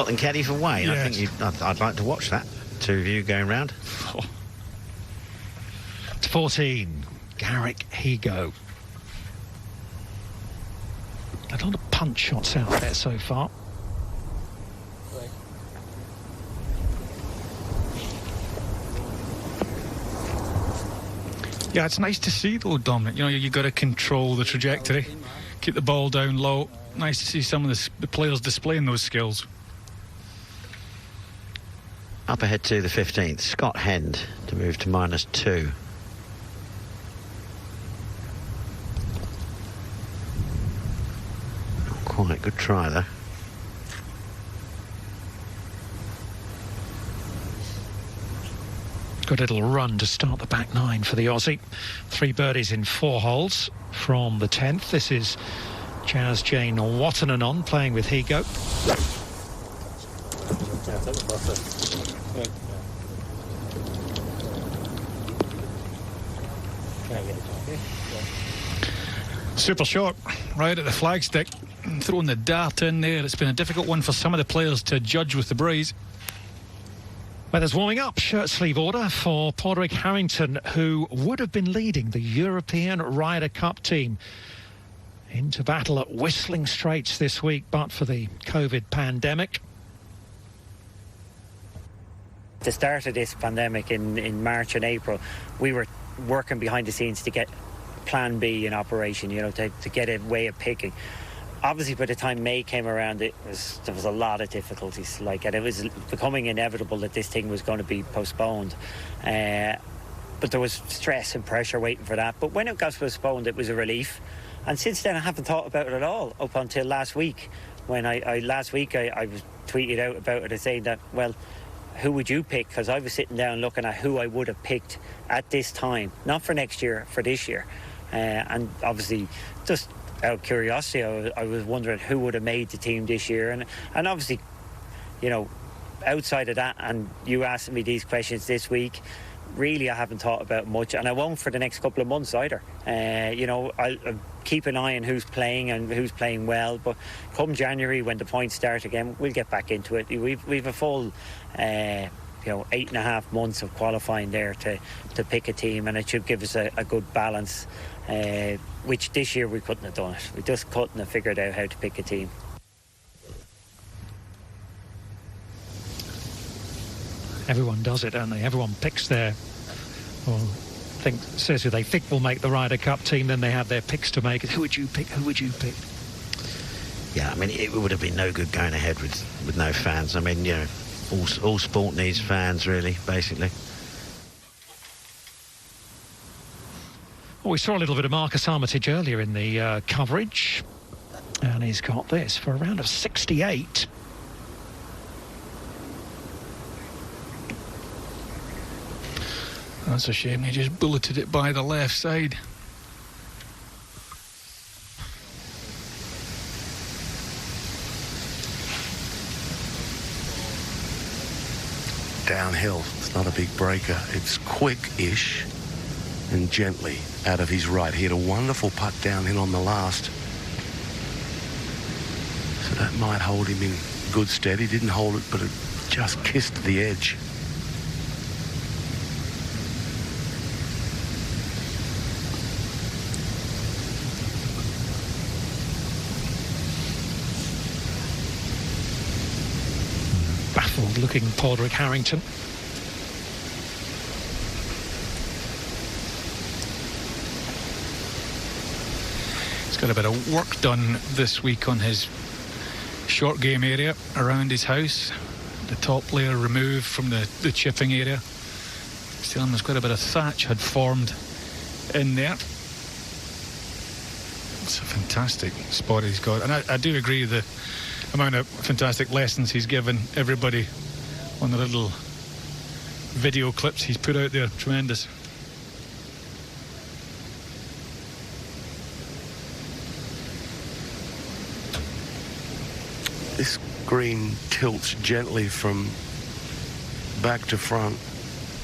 What, than caddy for Wayne? Yes. I think I'd like to watch that. Two of you going round. It's 14. Garrick Higo. A lot of punch shots out there so far. Yeah, it's nice to see though, Dominic. You know, you've got to control the trajectory, keep the ball down low. Nice to see some of the players displaying those skills. Up ahead to the 15th, Scott Hend to move to -2. Not quite, good try though. Good little run to start the back nine for the Aussie. 3 birdies in 4 holes from the 10th. This is Jazz Jane Watananon playing with Higo. Super short, right at the flagstick. Throwing the dart in there. It's been a difficult one for some of the players to judge with the breeze. Weather's warming up. Shirt sleeve order for Padraig Harrington, who would have been leading the European Ryder Cup team into battle at Whistling Straits this week, but for the COVID pandemic. The start of this pandemic in March and April, we were working behind the scenes to get Plan B in operation, you know, to get a way of picking. Obviously, by the time May came around, there was a lot of difficulties, and it was becoming inevitable that this thing was going to be postponed. But there was stress and pressure waiting for that. But when it got postponed, it was a relief. And since then, I haven't thought about it at all up until last week. When I was tweeted out about it and saying that, well, who would you pick? Because I was sitting down looking at who I would have picked at this time, not for next year, for this year. And obviously, just out of curiosity, I was wondering who would have made the team this year. And obviously, you know, outside of that, and you asking me these questions this week, really I haven't thought about much, and I won't for the next couple of months either. You know, I'll keep an eye on who's playing and who's playing well, but come January, when the points start again, we'll get back into it. We've a full 8.5 months of qualifying there to pick a team, and it should give us a good balance, which this year we couldn't have done it. We just couldn't have figured out how to pick a team. Everyone does it, don't they? Everyone picks says who they think will make the Ryder Cup team, then they have their picks to make. Who would you pick? Who would you pick? Yeah, I mean, it would have been no good going ahead with no fans. I mean, you know, all sport needs fans, really, basically. Well, we saw a little bit of Marcus Armitage earlier in the coverage, and he's got this for a round of 68. That's a shame. He just bulleted it by the left side. Downhill. It's not a big breaker. It's quick-ish and gently out of his right. He had a wonderful putt downhill on the last. So that might hold him in good stead. He didn't hold it, but it just kissed the edge. Baffled-looking Padraig Harrington. He's got a bit of work done this week on his short game area around his house. The top layer removed from the chipping area. Still, there's quite a bit of thatch had formed in there. It's a fantastic spot he's got. And I do agree with the amount of fantastic lessons he's given everybody on the little video clips he's put out there. Tremendous. This green tilts gently from back to front,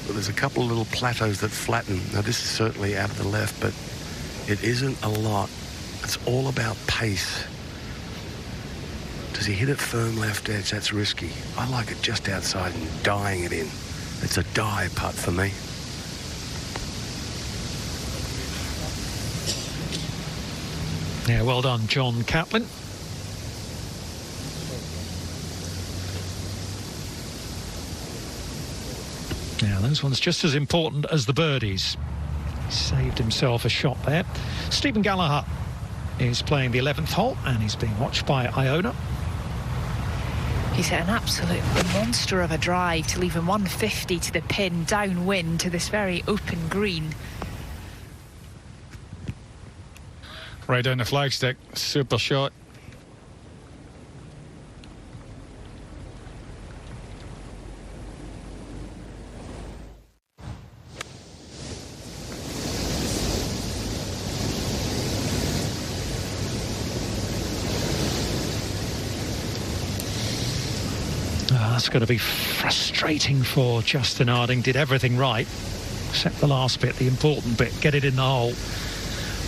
but there's a couple of little plateaus that flatten. Now this is certainly out of the left, but it isn't a lot. It's all about pace. Does he hit it firm left edge? That's risky. I like it just outside and dying it in. It's a die putt for me. Yeah, well done, John Catlin. Now, those ones just as important as the birdies. He saved himself a shot there. Stephen Gallagher is playing the 11th hole, and he's being watched by Iona. He's hit an absolute monster of a drive to leave him 150 to the pin, downwind to this very open green. Right down the flagstick, super shot. That's going to be frustrating for Justin Harding. Did everything right, except the last bit, the important bit, get it in the hole.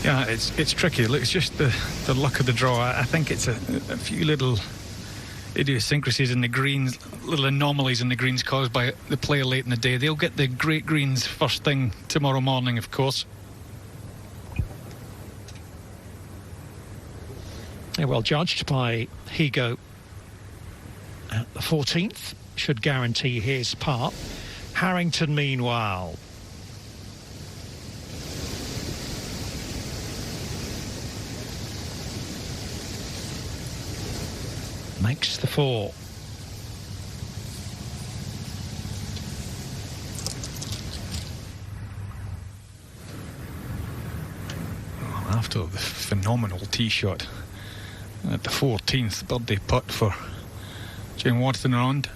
Yeah, it's tricky. Look, it's just the luck of the draw. I think it's a few little idiosyncrasies in the greens, little anomalies in the greens caused by the player late in the day. They'll get the great greens first thing tomorrow morning, of course. Yeah, well judged by Higo at the 14th. Should guarantee his part. Harrington, meanwhile, makes the 4. After the phenomenal tee shot at the 14th birthday putt for Jane Watson around.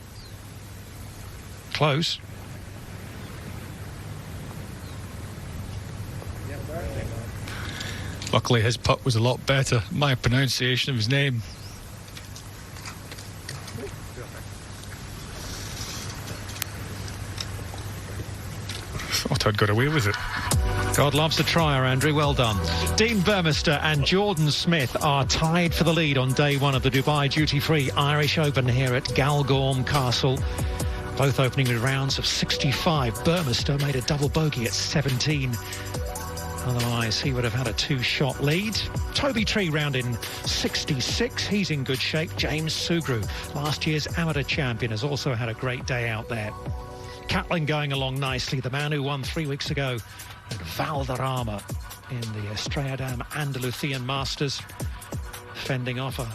Close. Luckily his putt was a lot better. My pronunciation of his name. Thought I'd got away with it. God loves a trier, Andrew. Well done. Dean Burmester and Jordan Smith are tied for the lead on day one of the Dubai Duty-Free Irish Open here at Galgorm Castle. Both opening with rounds of 65. Burmester made a double bogey at 17. Otherwise, he would have had a 2-shot lead. Toby Tree round in 66. He's in good shape. James Sugru, last year's amateur champion, has also had a great day out there. Catlin going along nicely. The man who won 3 weeks ago at Valderrama in the Estrella Andalusian Masters, fending off a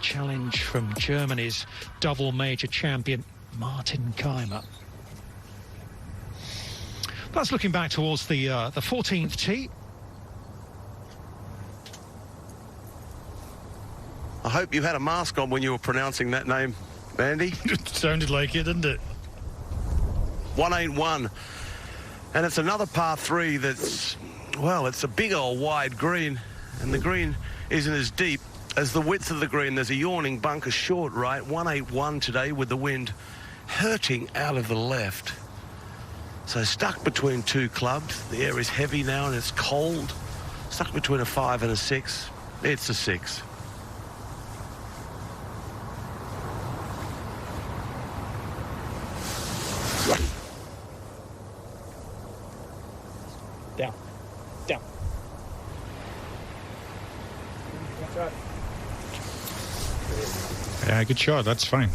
challenge from Germany's double major champion Martin Keimer. That's looking back towards the 14th tee. I hope you had a mask on when you were pronouncing that name, Andy. It sounded like it, didn't it? 181, and it's another par 3 that's, well, it's a big old wide green, and the green isn't as deep as the width of the green. There's a yawning bunker short right. 181 today with the wind hurting out of the left. So stuck between two clubs. The air is heavy now and it's cold. Stuck between a 5 and a 6. It's a 6. Down. Down. Yeah, good shot. That's fine.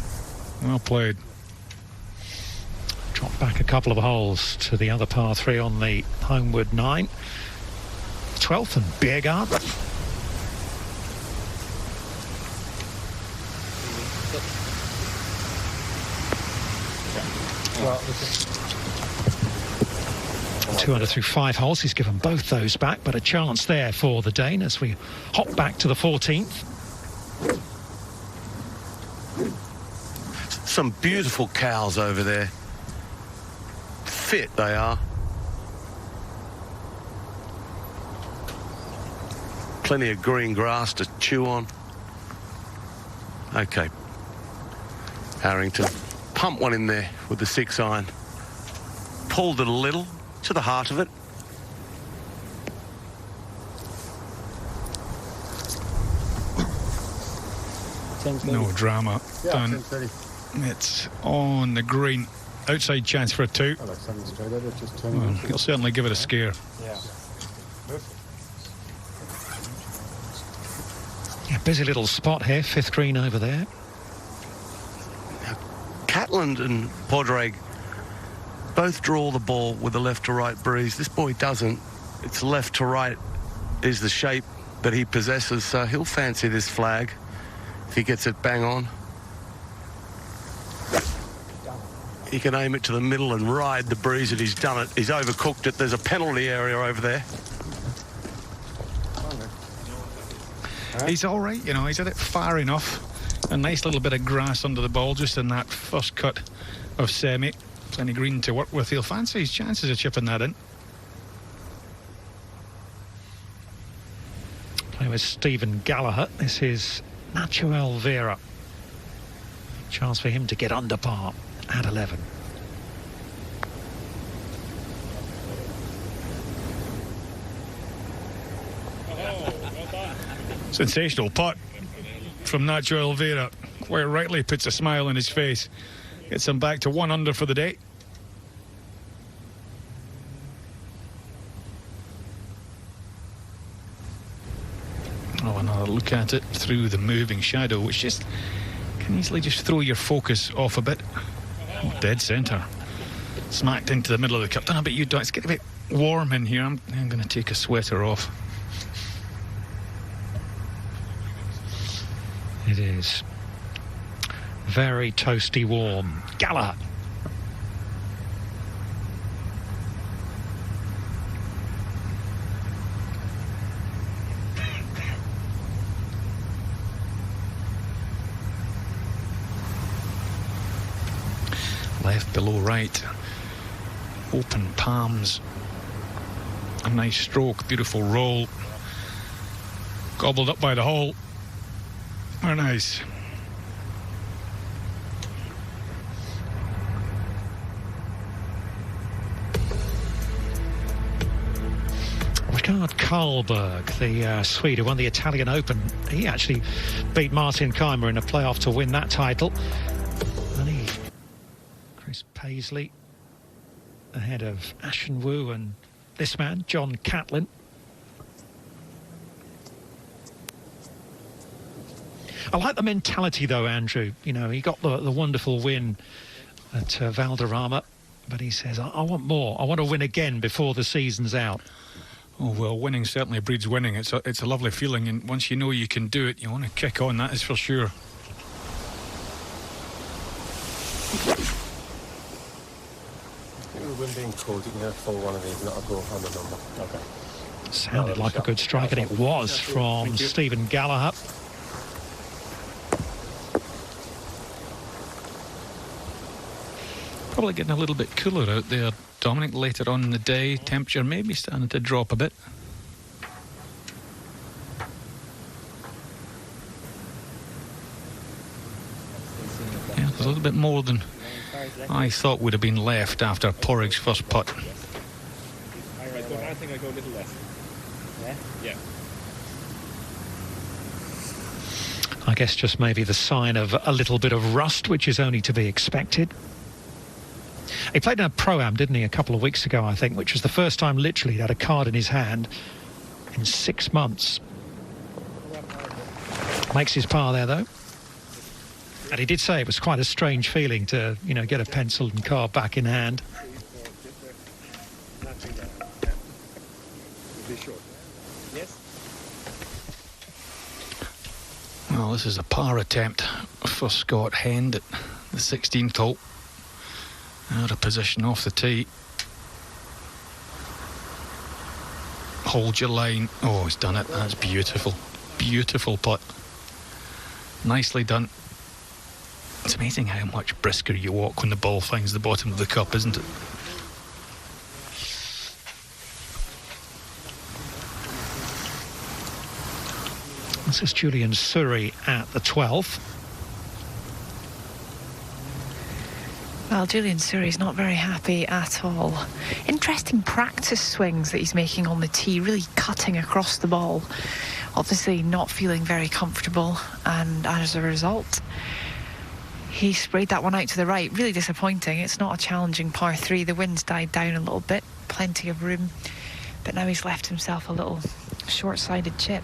Well played. Drop back a couple of holes to the other par 3 on the homeward 9. 12th and Biergaard. Well, 200 through 5 holes. He's given both those back, but a chance there for the Dane as we hop back to the 14th. Some beautiful cows over there. Fit they are. Plenty of green grass to chew on. Okay. Harrington pumped one in there with the 6-iron. Pulled it a little to the heart of it. No drama. Yeah, Done. 10:30. It's on the green. Outside chance for a 2. I like something straight at it, just turning Well, it. he'll certainly give it a scare. Yeah, busy little spot here. 5th green over there. Catland and Podrag both draw the ball with a left to right breeze. This boy doesn't. It's left to right is the shape that he possesses, so he'll fancy this flag if he gets it bang on. He can aim it to the middle and ride the breeze, and he's done it. He's overcooked it. There's a penalty area over there. He's all right, you know, he's had it far enough. A nice little bit of grass under the ball just in that first cut of semi. Plenty green to work with. He'll fancy his chances of chipping that in. Play with Stephen Gallagher. This is Nacho Elvira. Chance for him to get under par at 11. Sensational putt from Nacho Elvira. Quite rightly puts a smile on his face. Gets him back to 1 under for the day. Oh, another look at it through the moving shadow, which just can easily just throw your focus off a bit. Oh, dead centre. Smacked into the middle of the cup. Don't know about you, Don. It's getting a bit warm in here. I'm going to take a sweater off. It is very toasty warm. Gallagher. Left below right. Open palms. A nice stroke. Beautiful roll. Gobbled up by the hole. Very nice. Rickard Karlberg, the Swede who won the Italian Open, he actually beat Martin Keimer in a playoff to win that title. And Chris Paisley ahead of Ashen Wu and this man, John Catlin. I like the mentality, though, Andrew. You know, he got the wonderful win at Valderrama, but he says, I want more. I want to win again before the season's out. Oh, well, winning certainly breeds winning. It's a lovely feeling, and once you know you can do it, you want to kick on, that is for sure. When being called, you can have full one of these, not a goal on the number. Okay. Sounded like a good strike, and it was from Stephen Gallagher. Probably getting a little bit cooler out there, Dominic, later on in the day. Temperature maybe starting to drop a bit. Yeah, there's a little bit more than I thought would have been left after Porrig's first putt. I think I go a little less. Yeah? Yeah. I guess just maybe the sign of a little bit of rust, which is only to be expected. He played in a Pro-Am, didn't he, a couple of weeks ago, I think, which was the first time literally he had a card in his hand in 6 months. Makes his par there, though. And he did say it was quite a strange feeling to, you know, get a pencil and card back in hand. Well, this is a par attempt for Scott Hend at the 16th hole. Out of position off the tee. Hold your line. Oh, he's done it. That's beautiful. Beautiful putt. Nicely done. It's amazing how much brisker you walk when the ball finds the bottom of the cup, isn't it? This is Julian Surrey at the 12th. Well, Julian Surrey's not very happy at all. Interesting practice swings that he's making on the tee, really cutting across the ball. obviously not feeling very comfortable, and as a result, he sprayed that one out to the right. Really disappointing. It's not a challenging par 3. The wind's died down a little bit, plenty of room, but now he's left himself a little short-sided chip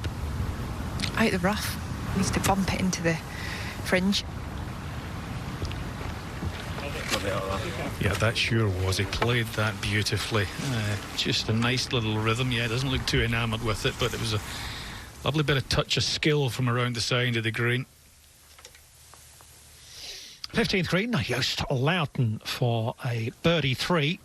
out the rough. Needs to bump it into the fringe. Yeah, that sure was. He played that beautifully. Just a nice little rhythm. Yeah, doesn't look too enamoured with it, but it was a lovely bit of touch of skill from around the side of the green. 15th green, Joost Luiten for a birdie 3.